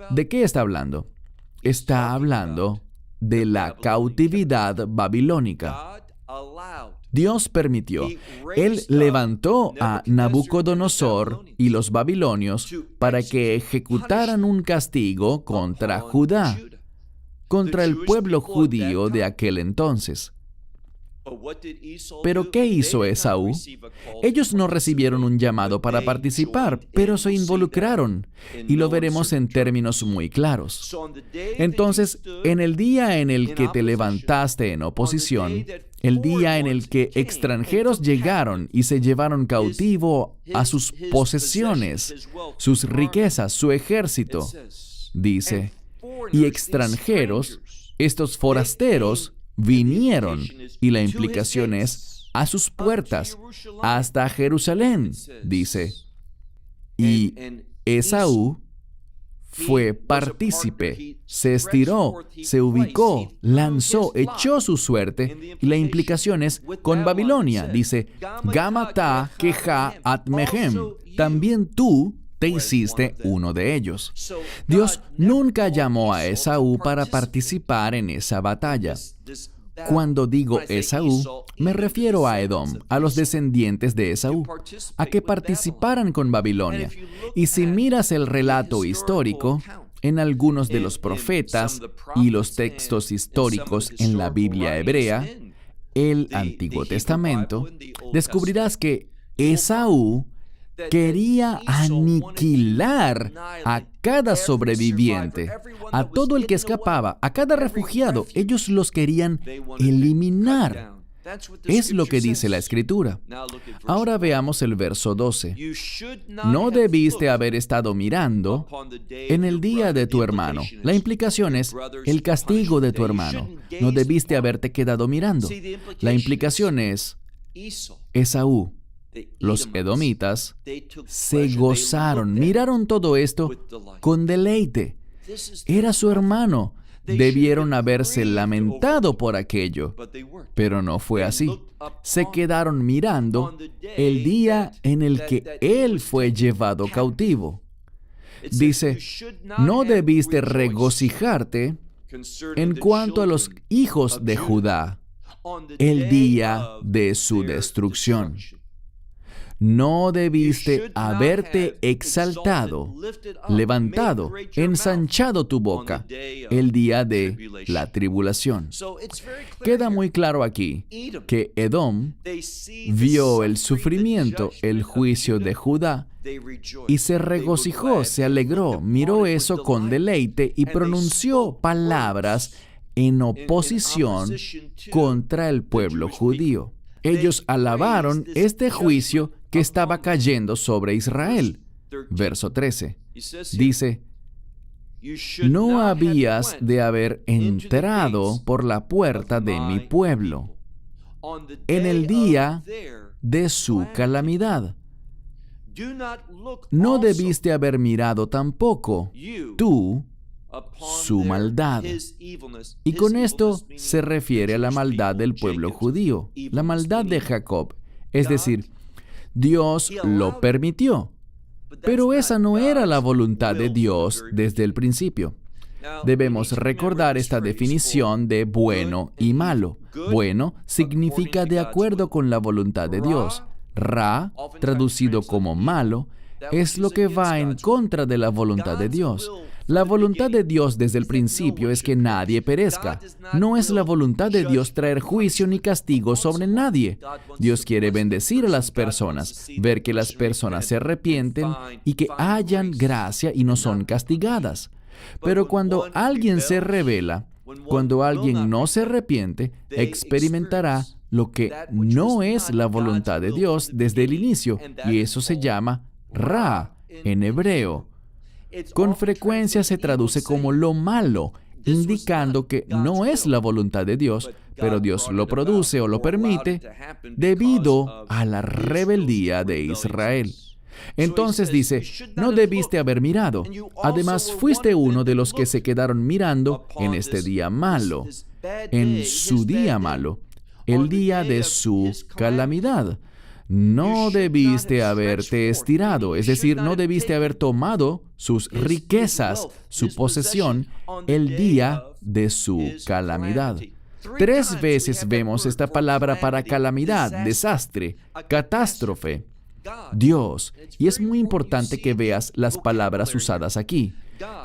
¿De qué está hablando? Está hablando de la cautividad babilónica. Dios permitió. Él levantó a Nabucodonosor y los babilonios para que ejecutaran un castigo contra Judá, contra el pueblo judío de aquel entonces. ¿Pero qué hizo Esaú? Ellos no recibieron un llamado para participar, pero se involucraron, y lo veremos en términos muy claros. Entonces, en el día en el que te levantaste en oposición, el día en el que extranjeros llegaron y se llevaron cautivo a sus posesiones, sus riquezas, su ejército, dice, y extranjeros, estos forasteros, vinieron, y la implicación es a sus puertas, hasta Jerusalén, dice. Y Esaú fue partícipe, se estiró, se ubicó, lanzó, echó su suerte, y la implicación es con Babilonia, dice, Gamata Keja Atmehem, también tú te hiciste uno de ellos. Dios nunca llamó a Esaú para participar en esa batalla. Cuando digo Esaú, me refiero a Edom, a los descendientes de Esaú, a que participaran con Babilonia. Y si miras el relato histórico, en algunos de los profetas y los textos históricos en la Biblia hebrea, el Antiguo Testamento, descubrirás que Esaú quería aniquilar a cada sobreviviente, a todo el que escapaba, a cada refugiado. Ellos los querían eliminar. Es lo que dice la Escritura. Ahora veamos el verso 12. No debiste haber estado mirando en el día de tu hermano. La implicación es el castigo de tu hermano. No debiste haberte quedado mirando. La implicación es Esaú. Los edomitas se gozaron, miraron todo esto con deleite. Era su hermano. Debieron haberse lamentado por aquello, pero no fue así. Se quedaron mirando el día en el que él fue llevado cautivo. Dice, no debiste regocijarte en cuanto a los hijos de Judá, el día de su destrucción. no debiste haberte exaltado, levantado, ensanchado tu boca el día de la tribulación. Queda muy claro aquí que Edom vio el sufrimiento, el juicio de Judá, y se regocijó, se alegró, miró eso con deleite y pronunció palabras en oposición contra el pueblo judío. Ellos alabaron este juicio que estaba cayendo sobre Israel. Verso 13. Dice, no habías de haber entrado por la puerta de mi pueblo en el día de su calamidad. No debiste haber mirado tampoco tú su maldad. Y con esto se refiere a la maldad del pueblo judío, la maldad de Jacob. Es decir, Dios lo permitió, pero esa no era la voluntad de Dios desde el principio. Debemos recordar esta definición de bueno y malo. Bueno significa de acuerdo con la voluntad de Dios. Ra, traducido como malo, es lo que va en contra de la voluntad de Dios. La voluntad de Dios desde el principio es que nadie perezca. No es la voluntad de Dios traer juicio ni castigo sobre nadie. Dios quiere bendecir a las personas, ver que las personas se arrepienten y que hayan gracia y no son castigadas. Pero cuando alguien se rebela, cuando alguien no se arrepiente, experimentará lo que no es la voluntad de Dios desde el inicio, y eso se llama Ra en hebreo. Con frecuencia se traduce como lo malo, indicando que no es la voluntad de Dios, pero Dios lo produce o lo permite debido a la rebeldía de Israel. Entonces dice, no debiste haber mirado. Además, fuiste uno de los que se quedaron mirando en este día malo, en su día malo, el día de su calamidad. No debiste haberte estirado, es decir, no debiste haber tomado sus riquezas, su posesión, el día de su calamidad. 3 veces vemos esta palabra para calamidad, desastre, catástrofe. Dios, y es muy importante que veas las palabras usadas aquí.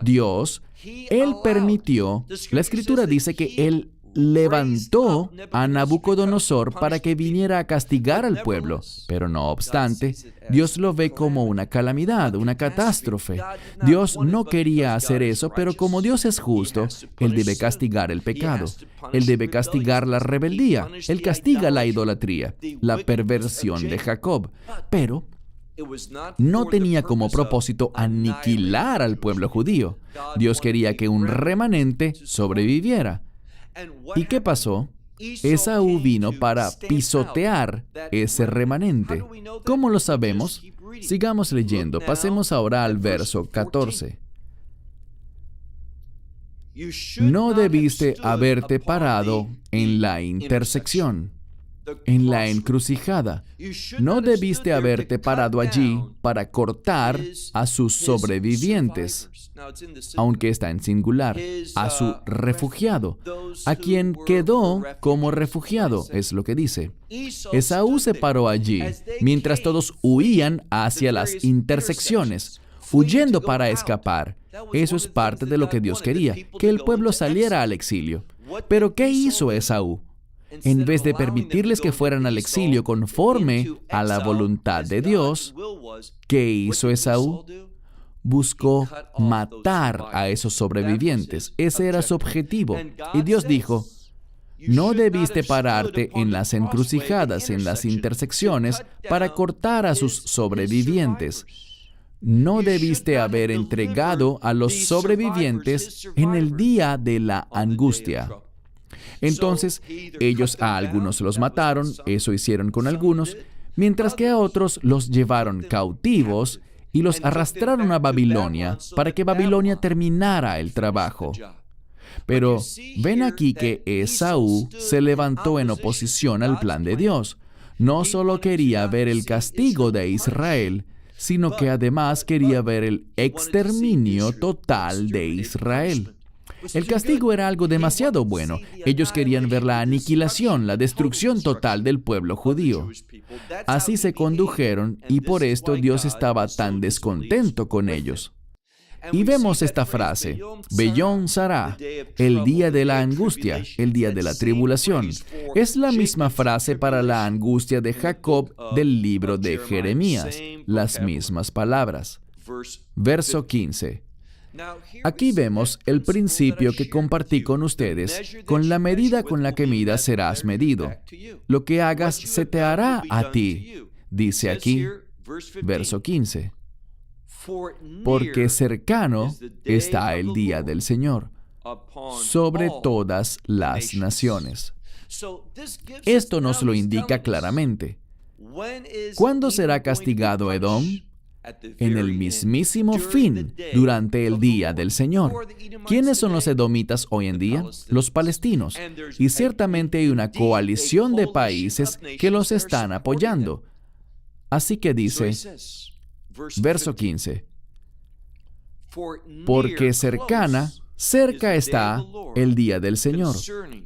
Dios, Él permitió, la Escritura dice que Él levantó a Nabucodonosor para que viniera a castigar al pueblo, pero no obstante, Dios lo ve como una calamidad, una catástrofe. Dios no quería hacer eso, pero como Dios es justo, Él debe castigar el pecado, Él debe castigar la rebeldía, Él castiga la idolatría, la perversión de Jacob, pero no tenía como propósito aniquilar al pueblo judío. Dios quería que un remanente sobreviviera. ¿Y qué pasó? Esaú vino para pisotear ese remanente. ¿Cómo lo sabemos? Sigamos leyendo. Pasemos ahora al verso 14. No debiste haberte parado en la intersección, en la encrucijada. No debiste haberte parado allí para cortar a sus sobrevivientes, aunque está en singular, a su refugiado, a quien quedó como refugiado, es lo que dice. Esaú se paró allí, mientras todos huían hacia las intersecciones, huyendo para escapar. Eso es parte de lo que Dios quería, que el pueblo saliera al exilio. Pero ¿qué hizo Esaú? En vez de permitirles que fueran al exilio conforme a la voluntad de Dios, ¿qué hizo Esaú? Buscó matar a esos sobrevivientes. Ese era su objetivo. Y Dios dijo, no debiste pararte en las encrucijadas, en las intersecciones, para cortar a sus sobrevivientes. No debiste haber entregado a los sobrevivientes en el día de la angustia. Entonces, ellos a algunos los mataron, eso hicieron con algunos, mientras que a otros los llevaron cautivos y los arrastraron a Babilonia para que Babilonia terminara el trabajo. Pero ven aquí que Esaú se levantó en oposición al plan de Dios. No solo quería ver el castigo de Israel, sino que además quería ver el exterminio total de Israel. El castigo era algo demasiado bueno. Ellos querían ver la aniquilación, la destrucción total del pueblo judío. Así se condujeron y por esto Dios estaba tan descontento con ellos. Y vemos esta frase, Beyón Sará, el día de la angustia, el día de la tribulación. Es la misma frase para la angustia de Jacob del libro de Jeremías, las mismas palabras. Verso 15. Aquí vemos el principio que compartí con ustedes. Con la medida con la que midas serás medido. Lo que hagas se te hará a ti. Dice aquí, verso 15. Porque cercano está el día del Señor sobre todas las naciones. Esto nos lo indica claramente. ¿Cuándo será castigado Edom? En el mismísimo fin, durante el día del Señor. ¿Quiénes son los edomitas hoy en día? Los palestinos. Y ciertamente hay una coalición de países que los están apoyando. Así que dice, verso 15, porque cerca está el día del Señor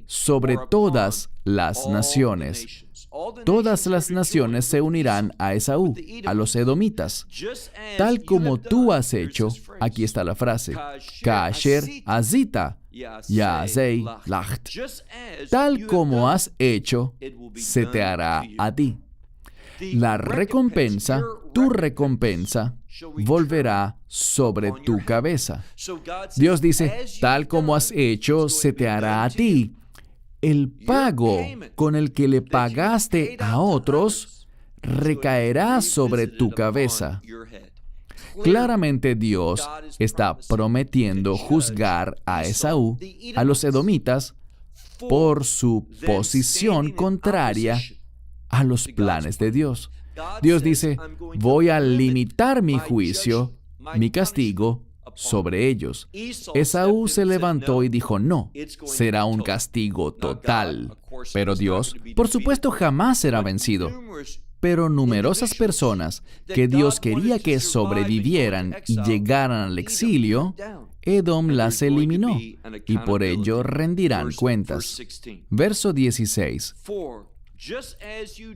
sobre todas las naciones. Todas las naciones se unirán a Esaú, a los edomitas, tal como tú has hecho. Aquí está la frase, Kasher azita, Yaazei lacht. Tal como has hecho, se te hará a ti. La recompensa, tu recompensa, volverá sobre tu cabeza. Dios dice, tal como has hecho, se te hará a ti. El pago con el que le pagaste a otros recaerá sobre tu cabeza. Claramente Dios está prometiendo juzgar a Esaú, a los edomitas, por su posición contraria a los planes de Dios. Dios dice, voy a limitar mi juicio, mi castigo, sobre ellos. Esaú se levantó y dijo, no, será un castigo total. Pero Dios, por supuesto, jamás será vencido. Pero numerosas personas que Dios quería que sobrevivieran y llegaran al exilio, Edom las eliminó y por ello rendirán cuentas. Verso 16.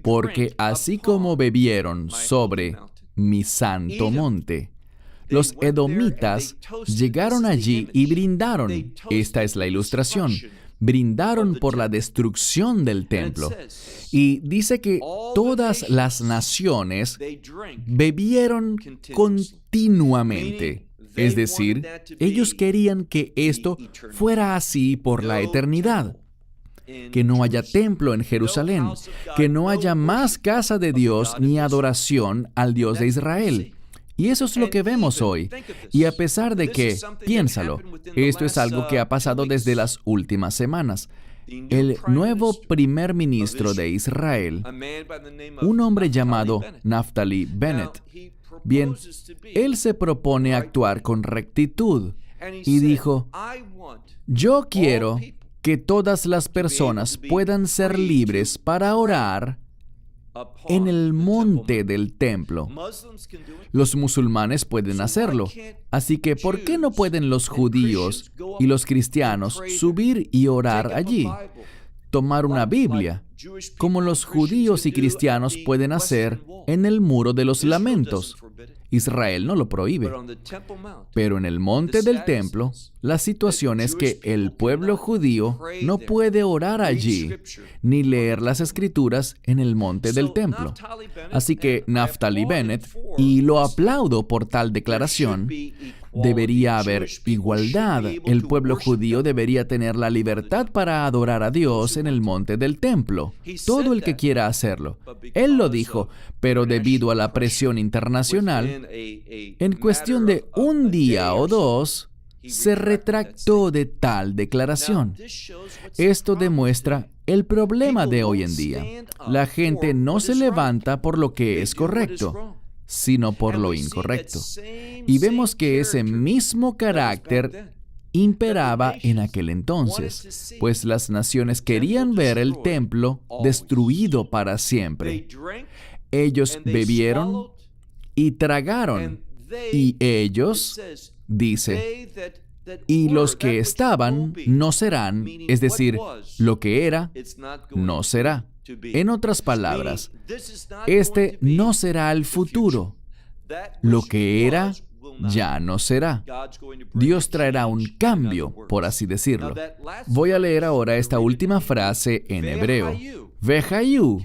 Porque así como bebieron sobre mi santo monte, los edomitas llegaron allí y brindaron. Esta es la ilustración. Brindaron por la destrucción del templo. Y dice que todas las naciones bebieron continuamente. Es decir, ellos querían que esto fuera así por la eternidad. Que no haya templo en Jerusalén, que no haya más casa de Dios ni adoración al Dios de Israel. Y eso es lo que vemos hoy. Y a pesar de que, piénsalo, esto es algo que ha pasado desde las últimas semanas. El nuevo primer ministro de Israel, un hombre llamado Naftali Bennett, bien, él se propone actuar con rectitud y dijo, yo quiero que todas las personas puedan ser libres para orar en el monte del templo. Los musulmanes pueden hacerlo, así que ¿por qué no pueden los judíos y los cristianos subir y orar allí? Tomar una Biblia, como los judíos y cristianos pueden hacer en el muro de los lamentos. Israel no lo prohíbe. Pero en el monte del templo, la situación es que el pueblo judío no puede orar allí, ni leer las escrituras en el monte del templo. Así que Naftali Bennett, y lo aplaudo por tal declaración, debería haber igualdad. El pueblo judío debería tener la libertad para adorar a Dios en el monte del templo. Todo el que quiera hacerlo. Él lo dijo, pero debido a la presión internacional, en cuestión de un día o dos, se retractó de tal declaración. Esto demuestra el problema de hoy en día. La gente no se levanta por lo que es correcto, sino por lo incorrecto. Y vemos que ese mismo carácter imperaba en aquel entonces, pues las naciones querían ver el templo destruido para siempre. Ellos bebieron y tragaron, y ellos, dice, Y los que estaban no serán, es decir, lo que era, no será. En otras palabras, este no será el futuro. Lo que era, ya no será. Dios traerá un cambio, por así decirlo. Voy a leer ahora esta última frase en hebreo. Vehayu,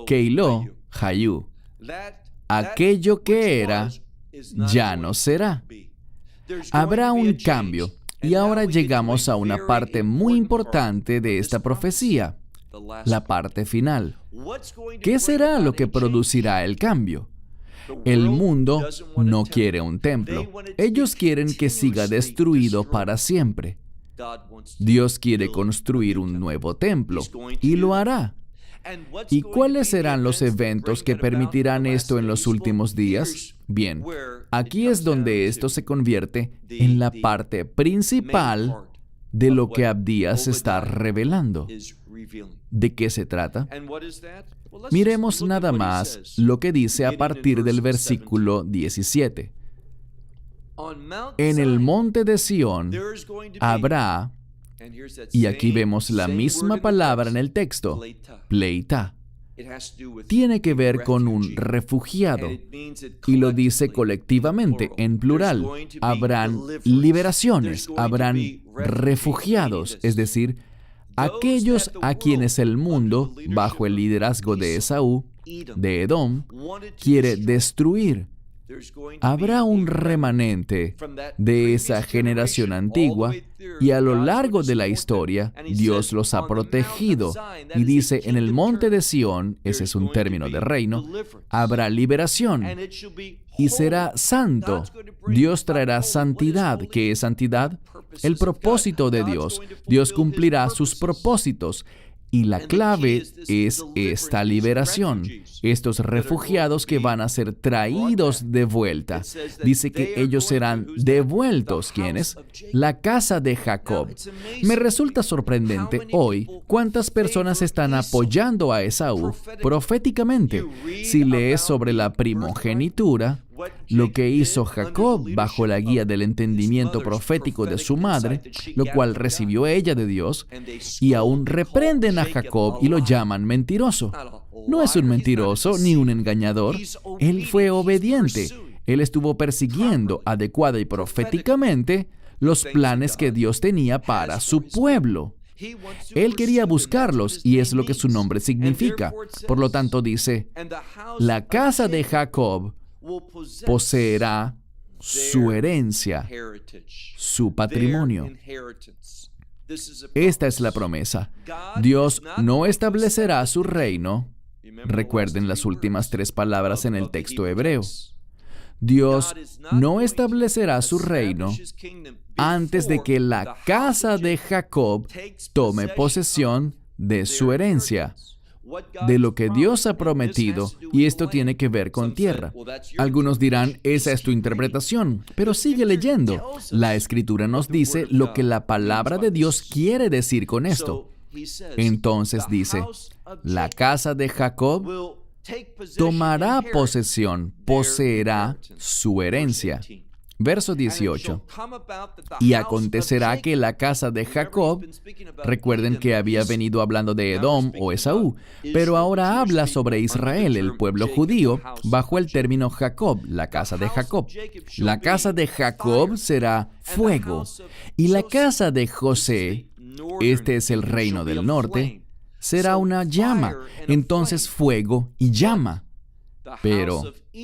keilo, hayu. Aquello que era, ya no será. Habrá un cambio. Y ahora llegamos a una parte muy importante de esta profecía, la parte final. ¿Qué será lo que producirá el cambio? El mundo no quiere un templo. Ellos quieren que siga destruido para siempre. Dios quiere construir un nuevo templo y lo hará. ¿Y cuáles serán los eventos que permitirán esto en los últimos días? Bien, aquí es donde esto se convierte en la parte principal de lo que Abdías está revelando. ¿De qué se trata? Miremos nada más lo que dice a partir del versículo 17. En el monte de Sión habrá, y aquí vemos la misma palabra en el texto, pleita. Tiene que ver con un refugiado, y lo dice colectivamente, en plural. Habrán liberaciones, habrán refugiados, es decir, aquellos a quienes el mundo, bajo el liderazgo de Esaú, de Edom, quiere destruir. Habrá un remanente de esa generación antigua y a lo largo de la historia Dios los ha protegido y dice en el monte de Sión, ese es un término de reino, habrá liberación y será santo. Dios traerá santidad. ¿Qué es santidad? El propósito de Dios. Dios cumplirá sus propósitos. Y la clave es esta liberación, estos refugiados que van a ser traídos de vuelta. Dice que ellos serán devueltos. ¿Quiénes? La casa de Jacob. Me resulta sorprendente hoy cuántas personas están apoyando a Esaú proféticamente. Si lees sobre la primogenitura, lo que hizo Jacob bajo la guía del entendimiento profético de su madre, lo cual recibió ella de Dios, y aún reprenden a Jacob y lo llaman mentiroso. No es un mentiroso ni un engañador. Él fue obediente. Él estuvo persiguiendo adecuada y proféticamente los planes que Dios tenía para su pueblo. Él quería buscarlos y es lo que su nombre significa. Por lo tanto dice, la casa de Jacob poseerá su herencia, su patrimonio. Esta es la promesa. Dios no establecerá su reino. Recuerden las últimas 3 palabras en el texto hebreo. Dios no establecerá su reino antes de que la casa de Jacob tome posesión de su herencia, de lo que Dios ha prometido, y esto tiene que ver con tierra. Algunos dirán, esa es tu interpretación, pero sigue leyendo. La Escritura nos dice lo que la palabra de Dios quiere decir con esto. Entonces dice, la casa de Jacob tomará posesión, poseerá su herencia. Verso 18. Y acontecerá que la casa de Jacob, recuerden que había venido hablando de Edom o Esaú, pero ahora habla sobre Israel, el pueblo judío, bajo el término Jacob, la casa de Jacob. La casa de Jacob será fuego, y la casa de José, este es el reino del norte, será una llama, entonces fuego y llama. Pero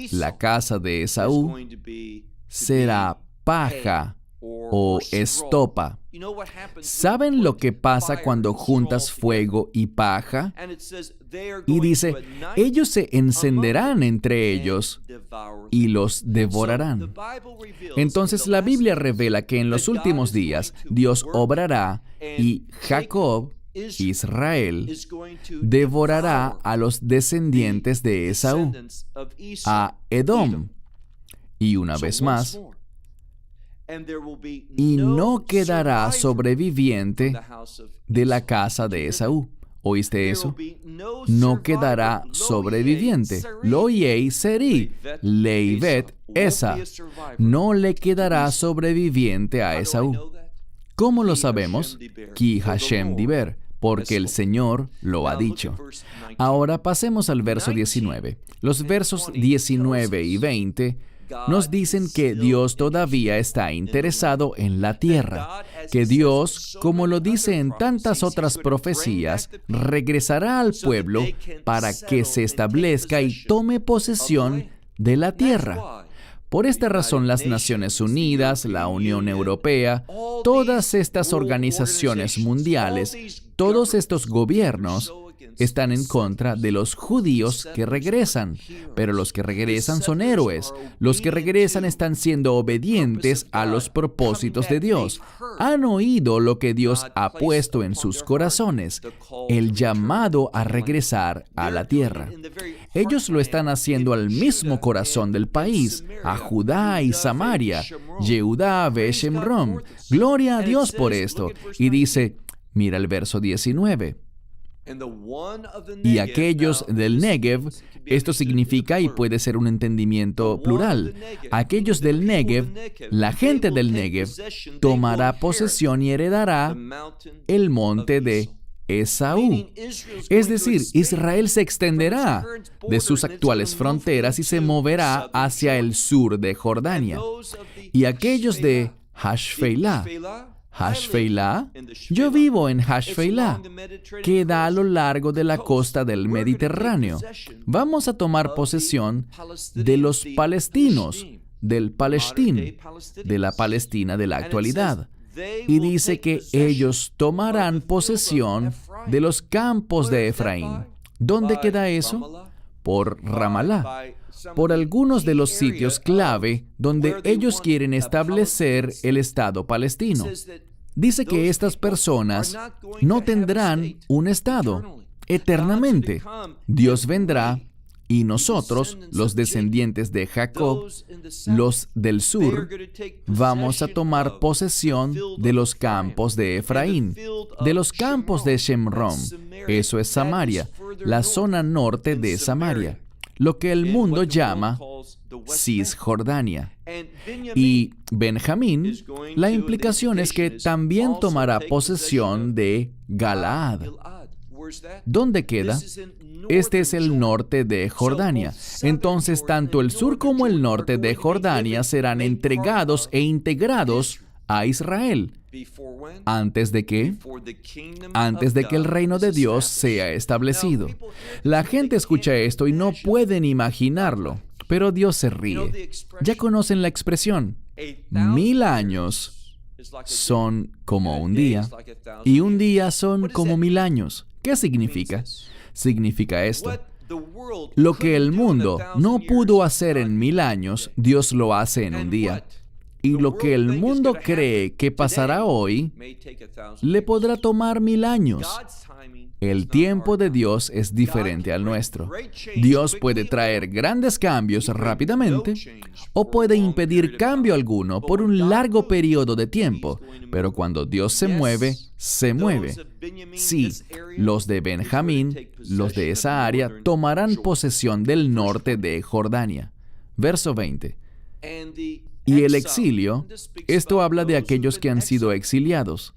la casa de Esaú será paja o estopa. ¿Saben lo que pasa cuando juntas fuego y paja? Y dice, ellos se encenderán entre ellos y los devorarán. Entonces la Biblia revela que en los últimos días Dios obrará y Jacob, Israel, devorará a los descendientes de Esaú, a Edom. Y una vez más, y no quedará sobreviviente de la casa de Esaú. ¿Oíste eso? No quedará sobreviviente. Lo yei seri, leivet esa. No le quedará sobreviviente a Esaú. ¿Cómo lo sabemos? Ki Hashem diber, porque el Señor lo ha dicho. Ahora pasemos al verso 19. Los versos 19 y 20 nos dicen que Dios todavía está interesado en la tierra, que Dios, como lo dice en tantas otras profecías, regresará al pueblo para que se establezca y tome posesión de la tierra. Por esta razón, las Naciones Unidas, la Unión Europea, todas estas organizaciones mundiales, todos estos gobiernos están en contra de los judíos que regresan. Pero los que regresan son héroes. Los que regresan están siendo obedientes a los propósitos de Dios. Han oído lo que Dios ha puesto en sus corazones, el llamado a regresar a la tierra. Ellos lo están haciendo al mismo corazón del país, a Judá y Samaria, Yehudá ve Shemrom. Gloria a Dios por esto. Y dice, mira el verso 19. Y aquellos del Negev, esto significa y puede ser un entendimiento plural, aquellos del Negev, la gente del Negev, tomará posesión y heredará el monte de Esaú. Es decir, Israel se extenderá de sus actuales fronteras y se moverá hacia el sur de Jordania. Y aquellos de Hashfelá, yo vivo en Hashfelá, que da a lo largo de la costa del Mediterráneo. Vamos a tomar posesión de los palestinos, del Palestín, de la Palestina de la actualidad. Y dice que ellos tomarán posesión de los campos de Efraín. ¿Dónde queda eso? Por Ramalá, por algunos de los sitios clave donde ellos quieren establecer el Estado palestino. Dice que estas personas no tendrán un Estado eternamente. Dios vendrá y nosotros, los descendientes de Jacob, los del sur, vamos a tomar posesión de los campos de Efraín, de los campos de Shemrom. Eso es Samaria, la zona norte de Samaria, lo que el mundo llama Cisjordania. Y Benjamín, la implicación es que también tomará posesión de Galaad. ¿Dónde queda? Este es el norte de Jordania. Entonces, tanto el sur como el norte de Jordania serán entregados e integrados a Israel. ¿Antes de qué? Antes de que el reino de Dios sea establecido. La gente escucha esto y no pueden imaginarlo, pero Dios se ríe. Ya conocen la expresión. 1000 años son como un día, y un día son como 1000 años. ¿Qué significa? Significa esto. Lo que el mundo no pudo hacer en 1000 años, Dios lo hace en un día. Y lo que el mundo cree que pasará hoy, le podrá tomar 1000 años. El tiempo de Dios es diferente al nuestro. Dios puede traer grandes cambios rápidamente o puede impedir cambio alguno por un largo periodo de tiempo. Pero cuando Dios se mueve, se mueve. Sí, los de Benjamín, los de esa área, tomarán posesión del norte de Jordania. Verso 20. Y el exilio, esto habla de aquellos que han sido exiliados,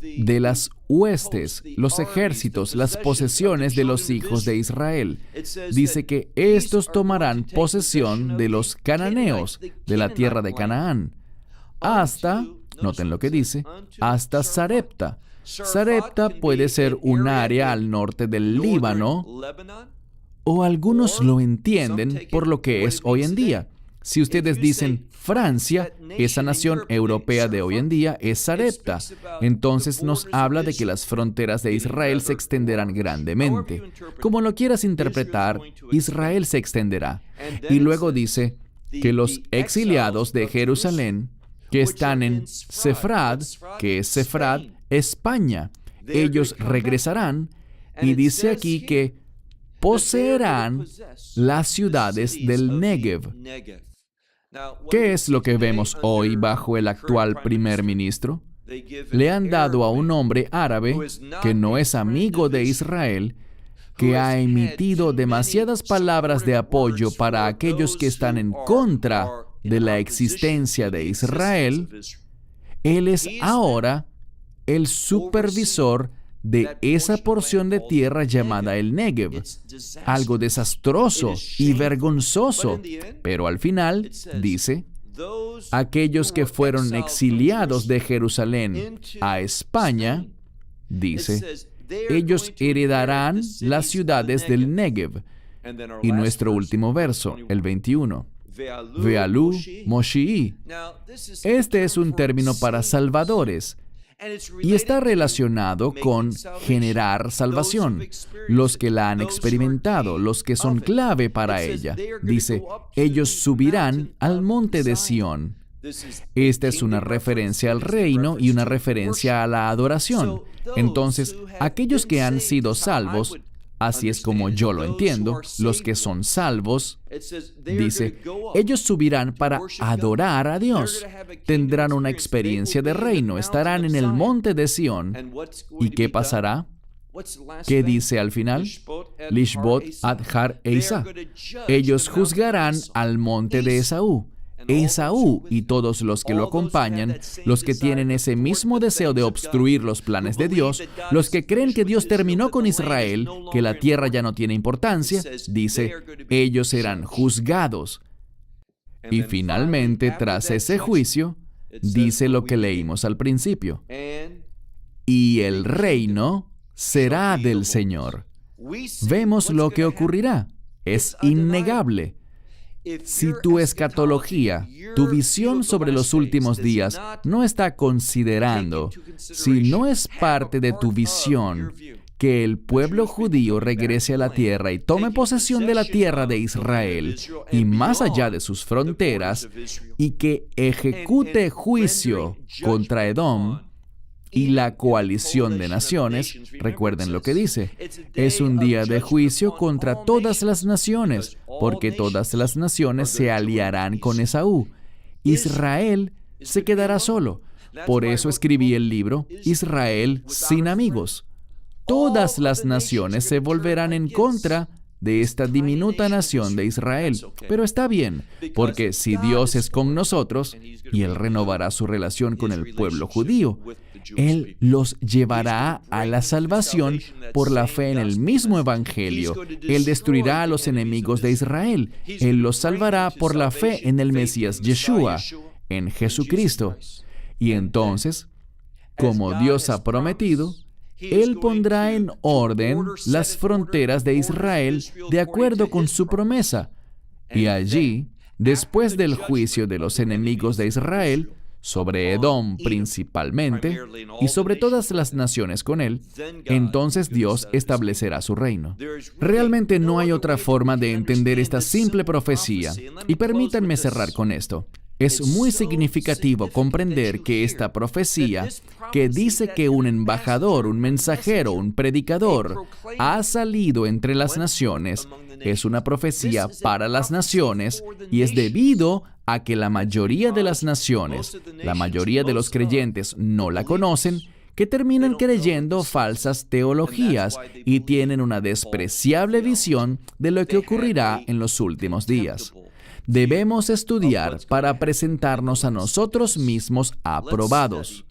de las huestes, los ejércitos, las posesiones de los hijos de Israel. Dice que estos tomarán posesión de los cananeos, de la tierra de Canaán, hasta, noten lo que dice, hasta Sarepta. Sarepta puede ser un área al norte del Líbano, o algunos lo entienden por lo que es hoy en día. Si ustedes dicen Francia, esa nación europea de hoy en día es Sarepta. Entonces nos habla de que las fronteras de Israel se extenderán grandemente. Como lo quieras interpretar, Israel se extenderá. Y luego dice que los exiliados de Jerusalén, que están en Sefrad, que es Sefrad, España, ellos regresarán, y dice aquí que poseerán las ciudades del Negev. ¿Qué es lo que vemos hoy bajo el actual primer ministro? Le han dado a un hombre árabe que no es amigo de Israel, que ha emitido demasiadas palabras de apoyo para aquellos que están en contra de la existencia de Israel. Él es ahora el supervisor de esa porción de tierra llamada el Negev, algo desastroso y vergonzoso. Pero al final dice, aquellos que fueron exiliados de Jerusalén a España, dice, ellos heredarán las ciudades del Negev. Y nuestro último verso, el 21. Ve'alu Moshi'i. Este es un término para salvadores y está relacionado con generar salvación. Los que la han experimentado, los que son clave para ella. Dice, ellos subirán al monte de Sión. Esta es una referencia al reino y una referencia a la adoración. Entonces, aquellos que han sido salvos, así es como yo lo entiendo, los que son salvos, dice, ellos subirán para adorar a Dios. Tendrán una experiencia de reino, estarán en el monte de Sión. ¿Y qué pasará? ¿Qué dice al final? Lishbot Adhar Eisa. Ellos juzgarán al monte de Esaú. Esaú y todos los que lo acompañan, los que tienen ese mismo deseo de obstruir los planes de Dios, los que creen que Dios terminó con Israel, que la tierra ya no tiene importancia, dice, ellos serán juzgados. Y finalmente, tras ese juicio, dice lo que leímos al principio. Y el reino será del Señor. Vemos lo que ocurrirá. Es innegable. Si tu escatología, tu visión sobre los últimos días, no está considerando, si no es parte de tu visión, que el pueblo judío regrese a la tierra y tome posesión de la tierra de Israel y más allá de sus fronteras, y que ejecute juicio contra Edom y la coalición de naciones, recuerden lo que dice, es un día de juicio contra todas las naciones, porque todas las naciones se aliarán con Esaú. Israel se quedará solo. Por eso escribí el libro Israel sin amigos. Todas las naciones se volverán en contra de esta diminuta nación de Israel. Pero está bien, porque si Dios es con nosotros, y Él renovará su relación con el pueblo judío, Él los llevará a la salvación por la fe en el mismo Evangelio. Él destruirá a los enemigos de Israel. Él los salvará por la fe en el Mesías Yeshua, en Jesucristo. Y entonces, como Dios ha prometido, Él pondrá en orden las fronteras de Israel de acuerdo con su promesa. Y allí, después del juicio de los enemigos de Israel, sobre Edom principalmente, y sobre todas las naciones con él, entonces Dios establecerá su reino. Realmente no hay otra forma de entender esta simple profecía. Y permítanme cerrar con esto. Es muy significativo comprender que esta profecía, que dice que un embajador, un mensajero, un predicador, ha salido entre las naciones, es una profecía para las naciones y es debido a que la mayoría de las naciones, la mayoría de los creyentes no la conocen, que terminan creyendo falsas teologías y tienen una despreciable visión de lo que ocurrirá en los últimos días. Debemos estudiar para presentarnos a nosotros mismos aprobados.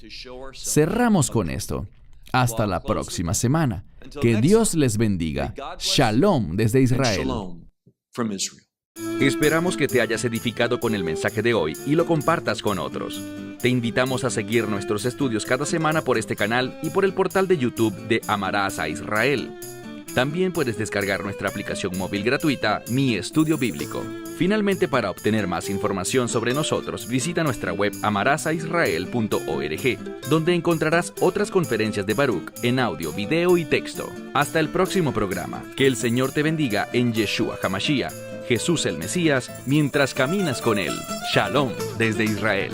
Cerramos con esto. Hasta la próxima semana. Que Dios les bendiga. Shalom desde Israel. Esperamos que te hayas edificado con el mensaje de hoy y lo compartas con otros. Te invitamos a seguir nuestros estudios cada semana por este canal y por el portal de YouTube de Amarás a Israel. También puedes descargar nuestra aplicación móvil gratuita, Mi Estudio Bíblico. Finalmente, para obtener más información sobre nosotros, visita nuestra web amarasaisrael.org, donde encontrarás otras conferencias de Baruch en audio, video y texto. Hasta el próximo programa. Que el Señor te bendiga en Yeshua HaMashiach, Jesús el Mesías, mientras caminas con Él. Shalom desde Israel.